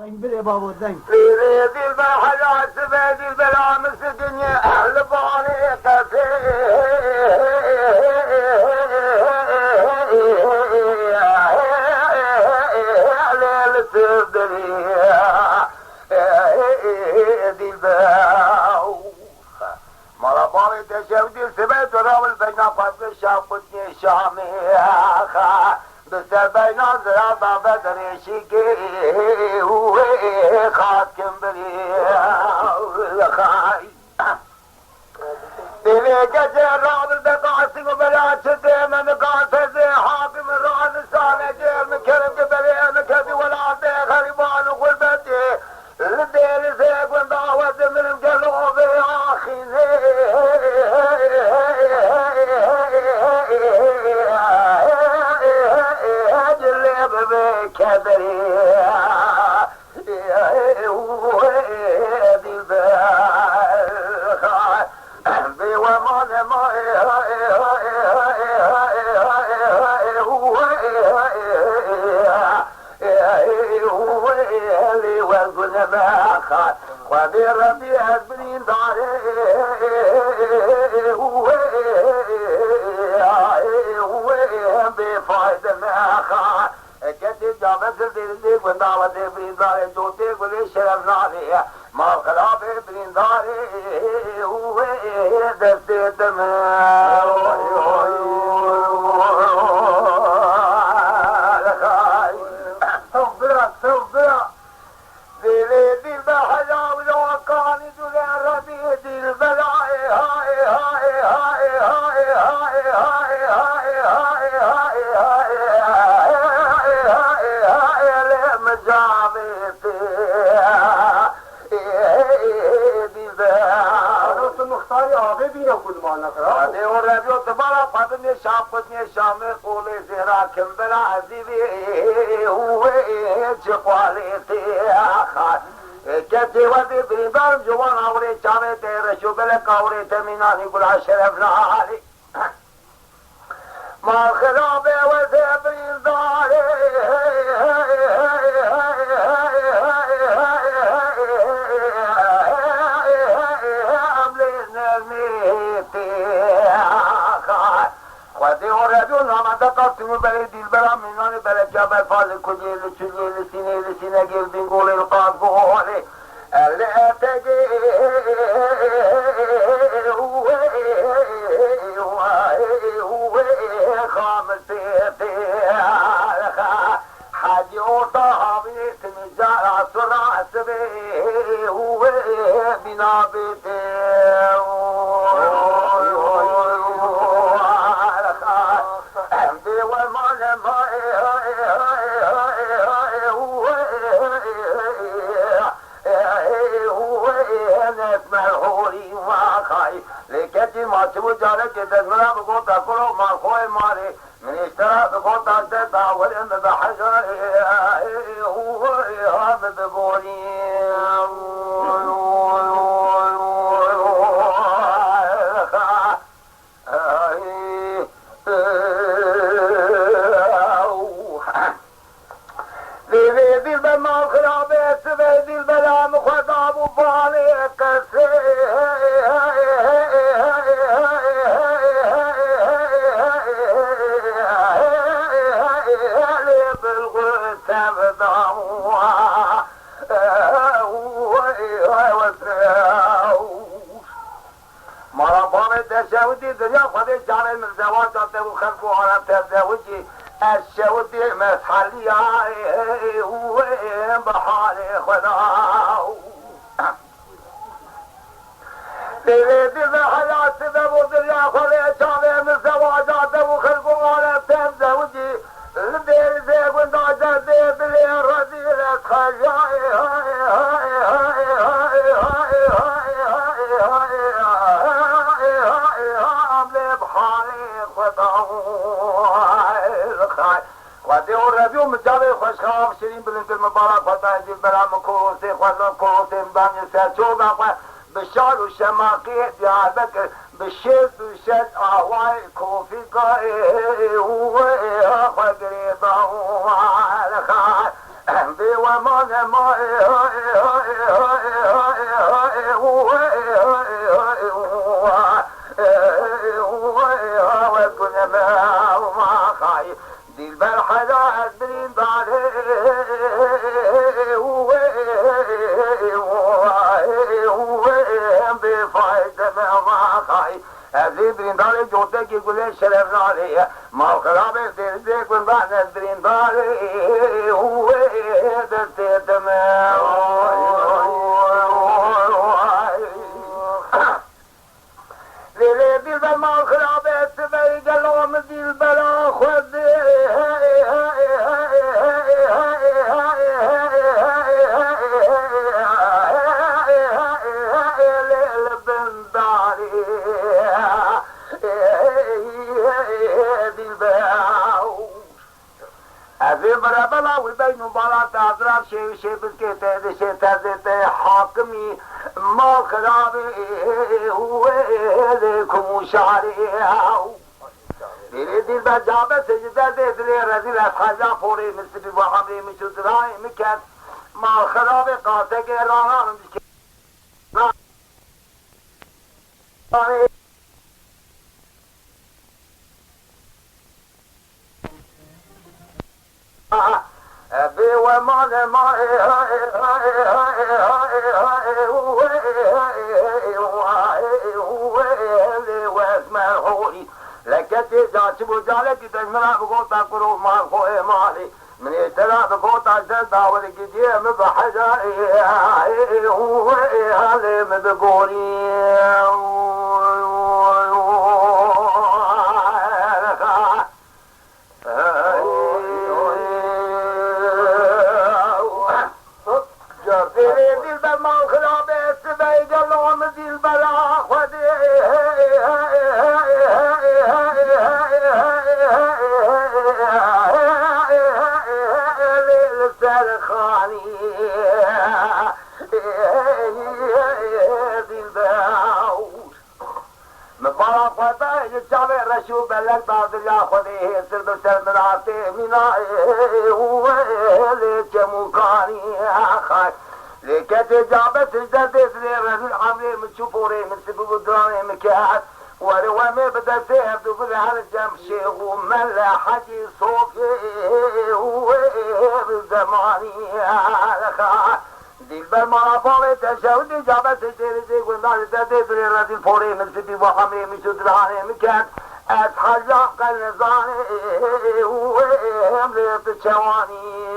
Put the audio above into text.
زنگ بده بابا زنگ دل به حیات به دل بلامس دنیا اهل بانی قصه لیل سردری دل به مالا بانی تشو دل سبه دراول بینا فضل شام بطنی شامی بسر بینا زرابا بدنشی که خاتم بری خواهی دیوی گجه رابل بقاسی و بلاشده من قاسده حاکم ران سانه جرم کرم که بری امکدی ولاده غریبان و غربتی لدیر زیگون دعوت منم جلوب آخینه كبري وبي ربيع بن داري بفايدة ما خا كتير جامد دل ودعوة برينداري جوتي قولي شرف ناري ما خلاف برينداري دستي شام قول زهرا كمبلا عزيزي هو جقالتي آخر كتي ودي بريدار جوان عوري چاوه تيرشو بلك عوري تميناني قلا شرفنا علي ما خلابه وزي بريدار قسم بلي دل بلا منان بلا جبل فال كجيل چجيل سينيل سينه گردين قول القاف قولي اللي تجي خامل سيتي حاجي اوطا بيت مجار سرع سبي بنا بيتي لكن ما تبغى جالك تدمر بقول تأكله ما خوي ماري من اشترى بقول تأكل تاول إن بحجر هو هذا بقولي ذي بما خرابت ذي البلا مخدام وفالي كسي الشهودي دنيا خذي جاني من زواج وخلقوا على تزوجي الشهودي مسحلي وين بحالي خدا دي حياة سبب دنيا خذي جاني من زواجات وخلقوا على تزوجي لدير زي ونداجة دي بلي رزيلة خياي وادي ورابيو مجابي خوش خواف شرين بلند المبارك فتاجي برام كوسي خوالون كوسي مباني ساتشوغا بشار وشماقي ديار بكر بشيد وشد اهواي كوفي قاي هو خدري ضوال خاي به ومان ما دل بر حدا برین داره به فایده ما خواهی از این برینداره جوته که گله شرف ناره ما خرابه درده کن بانت برینداره دسته دمه دل بر ما خرابه سبی گلوم دل برا خود برابلا و بین بالا تازرا شی بسکته دشه تزته حاکمی ما خرابه کمو شعری دل بجابه سجده دل رزیل از خجا پوری مثل و حمری مشود رای مکد ما خرابه قاطع که رانانم دشه به ومان ما لكتي جاتبو جالتي تجمنا بقوطا كرو مال خوي مالي من اشترى بقوطا جلدا ولكتي مبحجاري هالي مدقوري دل بر ما خرابه سبی گلوم دل برا خود لیل سرخانی دل براود مبارا خود جاوه رشو بلک باردلیا خودی سر بسر مناته منای لیل چموکانی خواهد لكت جابت سجدت لرجل عمري من شفوري من سبب دراني مكات وروامي بدا سيف دبل على الجنب شيخ وملا حجي صوفي بالزماني دل بالمرافالي تشاودي جابت سجدت ونال سجدت لرجل فوري من سبب عمري من شدراني مكات أتحجق النظاني وامري بتشواني